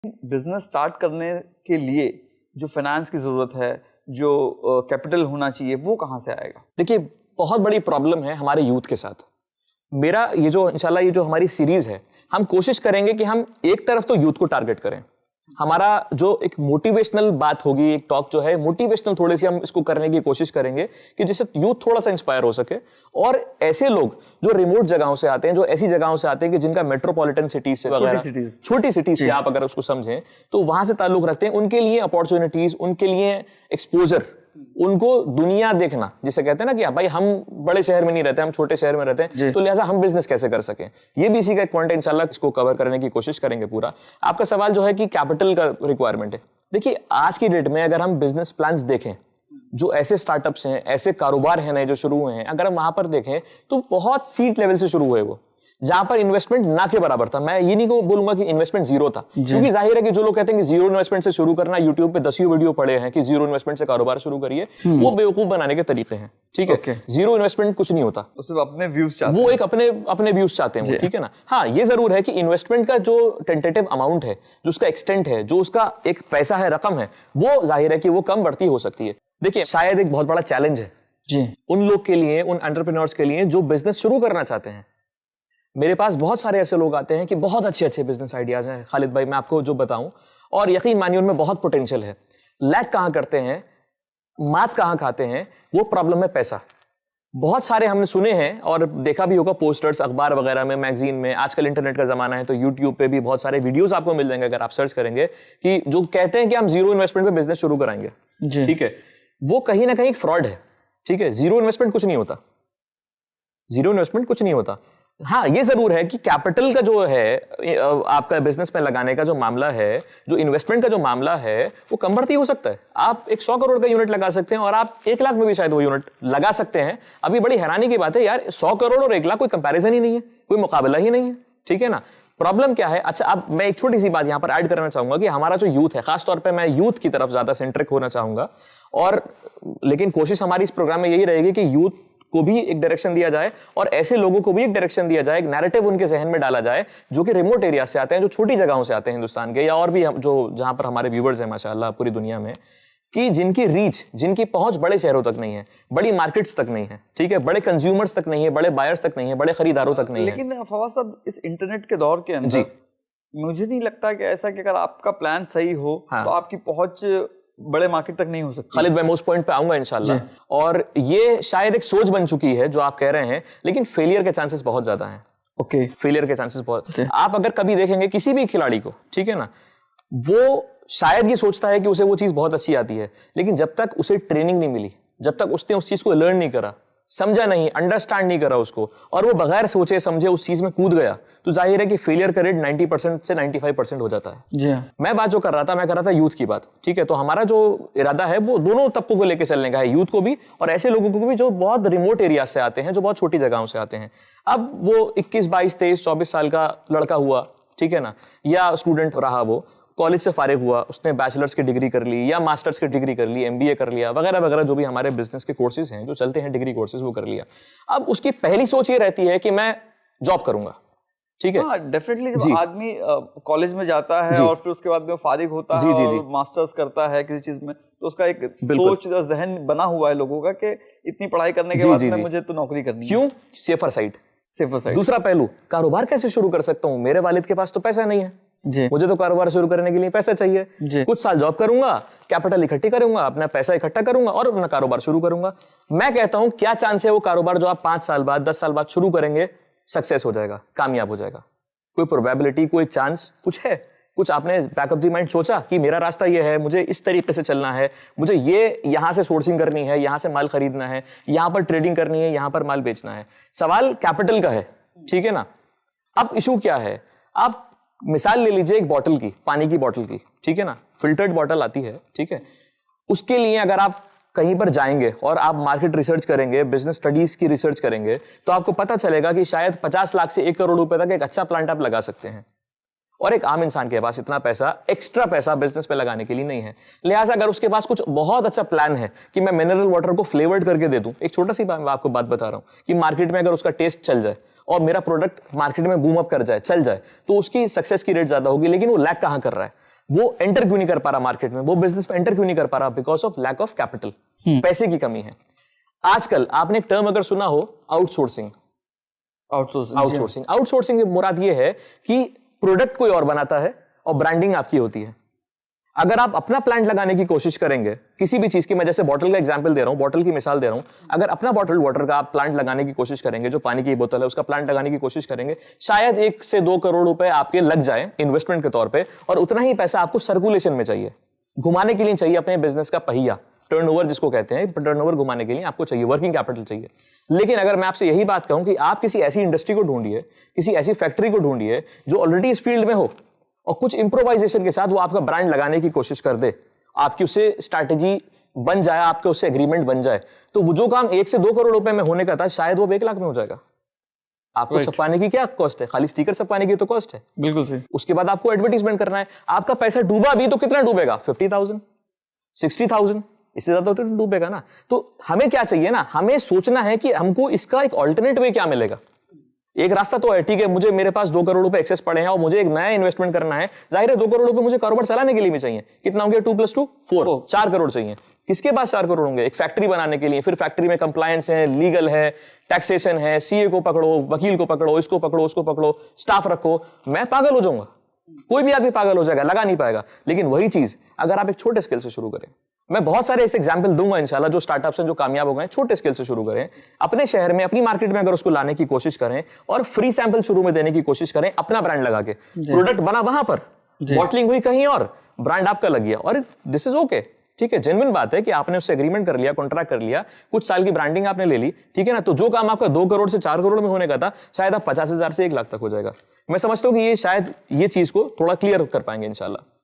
Business start करने के लिए जो फाइनेंस की जरूरत है, जो कैपिटल होना चाहिए, वो कहाँ से आएगा? देखिए, बहुत बड़ी प्रॉब्लम है हमारे यूथ के साथ। मेरा ये जो इंशाल्लाह ये जो हमारी सीरीज है, हम कोशिश करेंगे कि हम एक तरफ तो यूथ को टारगेट करें। हमारा जो एक मोटिवेशनल बात होगी, एक टॉक जो है मोटिवेशनल, थोड़ी सी हम इसको करने की कोशिश करेंगे कि जिससे यूथ थोड़ा सा इंस्पायर हो सके। और ऐसे लोग जो रिमोट जगहों से आते हैं, जो ऐसी जगहों से आते हैं कि जिनका मेट्रोपॉलिटन सिटीज से छोटी सिटीज से आप अगर उसको समझें तो वहां से ताल्लुक रखते हैं, उनके लिए अपॉर्चुनिटीज, उनके लिए एक्सपोजर, उनको दुनिया देखना, जिसे कहते हैं ना कि भाई हम बड़े शहर में नहीं रहते, हम छोटे शहर में रहते हैं, तो लिहाजा हम बिजनेस कैसे कर सकें, ये भी इसी का एक पॉइंट है। इंशाल्लाह इसको कवर करने की कोशिश करेंगे पूरा। आपका सवाल जो है कि कैपिटल का रिक्वायरमेंट है, देखिए आज की डेट में अगर हम बिजनेस प्लान्स देखें, जो ऐसे स्टार्टअप्स हैं, ऐसे कारोबार हैं नए जो शुरू हुए हैं, अगर हम वहां पर देखें तो बहुत सीड लेवल से शुरू हुए, वो जहां पर इन्वेस्टमेंट ना के बराबर था। मैं ये नहीं बोलूंगा कि इन्वेस्टमेंट जीरो था, क्योंकि जाहिर है कि जो लोग कहते हैं कि जीरो इन्वेस्टमेंट से शुरू करना, यूट्यूब पे 10 वीडियो पड़े हैं कि जीरो इन्वेस्टमेंट से कारोबार शुरू करिए, वो बेवकूफ बनाने के तरीके हैं। ठीक है, जीरो इन्वेस्टमेंट कुछ नहीं होता, अपने व्यूज चाहते हैं, वो एक अपने व्यूज चाहते हैं, ठीक है ना। हाँ, ये जरूर है कि इन्वेस्टमेंट का जो टेंटेटिव अमाउंट है, जो उसका एक्सटेंट है, जो उसका एक पैसा है, रकम है, वो जाहिर है कि वो कम बढ़ती हो सकती है। देखिए, शायद एक बहुत बड़ा चैलेंज है जी उन लोग के लिए, उन एंटरप्रेन्योर्स के लिए जो बिजनेस शुरू करना चाहते हैं। मेरे पास बहुत सारे ऐसे लोग आते हैं कि बहुत अच्छे अच्छे बिजनेस आइडियाज हैं खालिद भाई, मैं आपको जो बताऊं, और यकीन मानिए उनमें बहुत पोटेंशियल है। लैक कहां करते हैं, मात कहां खाते हैं, वो प्रॉब्लम है पैसा। बहुत सारे हमने सुने हैं और देखा भी होगा पोस्टर्स अखबार वगैरह में, मैगजीन में। आजकल इंटरनेट का जमाना है तो यूट्यूब पे भी बहुत सारे वीडियोस आपको मिल जाएंगे अगर आप सर्च करेंगे, कि जो कहते हैं कि हम जीरो इन्वेस्टमेंट पे बिजनेस शुरू कराएंगे। ठीक है, वो कहीं ना कहीं फ्रॉड है। ठीक है, जीरो इन्वेस्टमेंट कुछ नहीं होता, जीरो इन्वेस्टमेंट कुछ नहीं होता। हाँ, ये जरूर है कि कैपिटल का जो है आपका बिजनेस में लगाने का जो मामला है, जो इन्वेस्टमेंट का जो मामला है, वो कम बढ़ती हो सकता है। आप एक 100 करोड़ का यूनिट लगा सकते हैं और आप 1 लाख में भी शायद वो यूनिट लगा सकते हैं। अभी बड़ी हैरानी की बात है यार, 100 करोड़ और 1 लाख कोई कंपैरिजन ही नहीं है, कोई मुकाबला ही नहीं है। ठीक है ना, प्रॉब्लम क्या है? अच्छा, अब मैं एक छोटी सी बात यहां पर ऐड करना चाहूंगा कि हमारा जो यूथ है, खासतौर पे मैं यूथ की तरफ ज्यादा सेंट्रिक होना चाहूंगा, और लेकिन कोशिश हमारी इस प्रोग्राम में यही रहेगी कि यूथ को भी एक डायरेक्शन दिया जाए और ऐसे लोगों को भी एक डायरेक्शन दिया जाए, एक नैरेटिव उनके जहन में डाला जाए जो कि रिमोट एरिया से आते हैं, जो छोटी जगहों से आते हैं हिंदुस्तान के, या और भी जो जहां पर हमारे व्यूवर्स हैं माशाल्लाह पूरी दुनिया में, कि जिनकी रीच, जिनकी पहुंच बड़े शहरों तक नहीं है, बड़ी मार्केट्स तक नहीं है, ठीक है, बड़े कंज्यूमर्स तक नहीं है, बड़े बायर्स तक नहीं है, बड़े खरीदारों तक नहीं है। लेकिन फवाद साहब, इस इंटरनेट के दौर के अंदर मुझे नहीं लगता कि ऐसा कि अगर आपका प्लान सही हो तो आपकी पहुंच बड़े मार्केट तक नहीं हो सकती। खालिद भाई, मैं उस पॉइंट पे आऊंगा इंशाल्लाह, और ये शायद एक सोच बन चुकी है जो आप कह रहे हैं, लेकिन फेलियर के चांसेस बहुत ज्यादा हैं। ओके, फेलियर के चांसेस बहुत। आप अगर कभी देखेंगे किसी भी खिलाड़ी को, ठीक है ना, वो शायद ये सोचता है कि उसे वो चीज बहुत अच्छी आती है, लेकिन जब तक उसे ट्रेनिंग नहीं मिली, जब तक उसने उस चीज को लर्न नहीं करा, समझा नहीं, अंडरस्टैंड नहीं करा उसको, और वो बगैर सोचे समझे उस चीज में कूद गया, तो जाहिर है कि फेलियर का रेट 90% से 95% हो जाता है। जी, मैं बात जो कर रहा था, मैं कर रहा था यूथ की बात। ठीक है, तो हमारा जो इरादा है वो दोनों तबकों को लेकर चलने का है, यूथ को भी और ऐसे लोगों को भी जो बहुत रिमोट एरिया से आते हैं, जो बहुत छोटी जगहों से आते हैं। अब वो 21, 22, 23, 24 साल का लड़का हुआ, ठीक है ना, या स्टूडेंट रहा, वो कॉलेज से फारिग हुआ, उसने बैचलर्स की डिग्री कर ली या मास्टर्स की डिग्री कर ली, एमबीए कर लिया, वगैरह वगैरह, जो भी हमारे बिजनेस के कोर्सेज हैं जो चलते हैं, डिग्री कोर्सेज, वो कर लिया। अब उसकी पहली सोच ये रहती है कि मैं जॉब करूंगा। ठीक है, डेफिनेटली जब आदमी कॉलेज में जाता है और फिर उसके बाद में फारिग होता है और मास्टर्स करता है किसी चीज में, तो उसका एक सोच, जहन बना हुआ है लोगों का कि इतनी पढ़ाई करने के बाद में मुझे तो नौकरी करनी है। क्यों? Safer side. दूसरा पहलू, कारोबार कैसे शुरू कर सकता हूं, मेरे वालिद के पास तो पैसा नहीं है जी, मुझे तो कारोबार शुरू करने के लिए पैसा चाहिए जी। कुछ साल जॉब करूंगा, कैपिटल इकट्ठी करूंगा, अपना पैसा इकट्ठा करूंगा और अपना कारोबार शुरू करूंगा। मैं कहता हूं, क्या चांस है वो कारोबार जो आप 5 साल बाद, 10 साल बाद शुरू करेंगे, सक्सेस हो जाएगा, कामयाब हो जाएगा? कोई प्रोबेबिलिटी, कोई चांस कुछ है? कुछ आपने बैक ऑफ द माइंड सोचा कि मेरा रास्ता ये है, मुझे इस तरीके से चलना है, मुझे ये यहां से सोर्सिंग करनी है, यहां से माल खरीदना है, यहां पर ट्रेडिंग करनी है, यहां पर माल बेचना है? सवाल कैपिटल का है, ठीक है ना। अब इशू क्या है? आप मिसाल ले लीजिए एक बॉटल की, पानी की बॉटल की, ठीक है ना, फिल्टर्ड बॉटल आती है, ठीक है। उसके लिए अगर आप कहीं पर जाएंगे और आप मार्केट रिसर्च करेंगे, बिजनेस स्टडीज की रिसर्च करेंगे, तो आपको पता चलेगा कि शायद 50 लाख से 1 करोड़ रुपए तक एक अच्छा प्लांट आप लगा सकते हैं, और एक आम इंसान के पास इतना पैसा, एक्स्ट्रा पैसा बिजनेस पे लगाने के लिए नहीं है। लिहाजा अगर उसके पास कुछ बहुत अच्छा प्लान है कि मैं मिनरल वाटर को फ्लेवर्ड करके दे दूं, एक छोटा सी मैं आपको बात बता रहा हूं कि मार्केट में अगर उसका टेस्ट चल जाए और मेरा प्रोडक्ट मार्केट में बूम अप कर जाए, चल जाए, तो उसकी सक्सेस की रेट ज्यादा होगी। लेकिन वो लैक कहां कर रहा है? वो एंटर क्यों नहीं कर पा रहा मार्केट में, वो बिजनेस में एंटर क्यों नहीं कर पा रहा? Because of lack of capital, पैसे की कमी है। आजकल आपने एक टर्म अगर सुना हो, आउटसोर्सिंग। आउटसोर्सिंग की मुराद ये है कि प्रोडक्ट कोई और बनाता है और ब्रांडिंग आपकी होती है। अगर आप अपना प्लांट लगाने की कोशिश करेंगे किसी भी चीज की, मैं जैसे बॉटल का एग्जांपल दे रहा हूं, बॉटल की मिसाल दे रहा हूं, अगर अपना बॉटल वाटर का आप प्लांट लगाने की कोशिश करेंगे, जो पानी की बोतल है उसका प्लांट लगाने की कोशिश करेंगे, शायद 1 से 2 करोड़ रुपए आपके लग जाए इन्वेस्टमेंट के तौर पे, और उतना ही पैसा आपको सर्कुलेशन में चाहिए, घुमाने के लिए चाहिए अपने बिजनेस का पहिया, टर्नओवर जिसको कहते हैं, टर्नओवर घुमाने के लिए आपको चाहिए, वर्किंग कैपिटल चाहिए। लेकिन अगर मैं आपसे यही बात कहूं कि आप किसी ऐसी इंडस्ट्री को ढूंढिए, किसी ऐसी फैक्ट्री को ढूंढिए जो ऑलरेडी इस फील्ड में हो और कुछ इंप्रोवाइजेशन के साथ वो आपका ब्रांड लगाने की कोशिश कर दे, आपकी उससे स्ट्रैटेजी बन जाए, आपके उससे एग्रीमेंट बन जाए, तो वो जो काम 1 से 2 करोड़ रुपए में होने का था शायद वो 1 लाख में हो जाएगा। आपको छपाने की क्या कॉस्ट है? खाली स्टिकर छपाने की तो कॉस्ट है। बिल्कुल सही। उसके बाद आपको एडवर्टीजमेंट करना है, आपका पैसा डूबा भी तो कितना डूबेगा? 50,000, 60,000, इससे ज्यादा तो डूबेगा ना। तो हमें क्या चाहिए ना, हमें सोचना है कि हमको इसका एक ऑल्टरनेट वे क्या मिलेगा। एक रास्ता तो है, ठीक है, मुझे मेरे पास 2 करोड़ रुपए एक्सेस पड़े हैं और मुझे एक नया इन्वेस्टमेंट करना है, जाहिर है 2 करोड़ रुपए मुझे कारोबार चलाने के लिए भी चाहिए। कितना हो गया? 2 + 2 4, 4 करोड़ चाहिए। किसके पास 4 करोड़ होंगे? एक फैक्ट्री बनाने के लिए, फिर फैक्ट्री में कंप्लायंस है, लीगल है, टैक्सेशन है, सीए को पकड़ो, वकील को पकड़ो, इसको पकड़ो, उसको पकड़ो, स्टाफ रखो। मैं पागल हो जाऊंगा, कोई भी आदमी पागल हो जाएगा, लगा नहीं पाएगा। लेकिन वही चीज अगर आप एक छोटे स्केल से शुरू करें, मैं बहुत सारे ऐसे एग्जाम्पल दूंगा इंशाल्लाह, जो स्टार्टअप्स हैं जो कामयाब हो गए, छोटे स्केल से शुरू करें, अपने शहर में, अपनी मार्केट में अगर उसको लाने की कोशिश करें और फ्री सैंपल शुरू में देने की कोशिश करें, अपना ब्रांड लगा के, प्रोडक्ट बना वहां पर, बॉटलिंग हुई कहीं और, ब्रांड आपका लग गया, और दिस इज ओके, ठीक है, जेन्युइन बात है कि आपने उससे एग्रीमेंट कर लिया, कॉन्ट्रैक्ट कर लिया, कुछ साल की ब्रांडिंग आपने ले ली, ठीक है ना, तो जो काम आपका 2 करोड़ से 4 करोड़ में होने का था, शायद आप 50,000 से 1 लाख तक हो जाएगा। मैं समझता हूं कि ये शायद ये चीज को थोड़ा क्लियर कर पाएंगे इंशाल्लाह।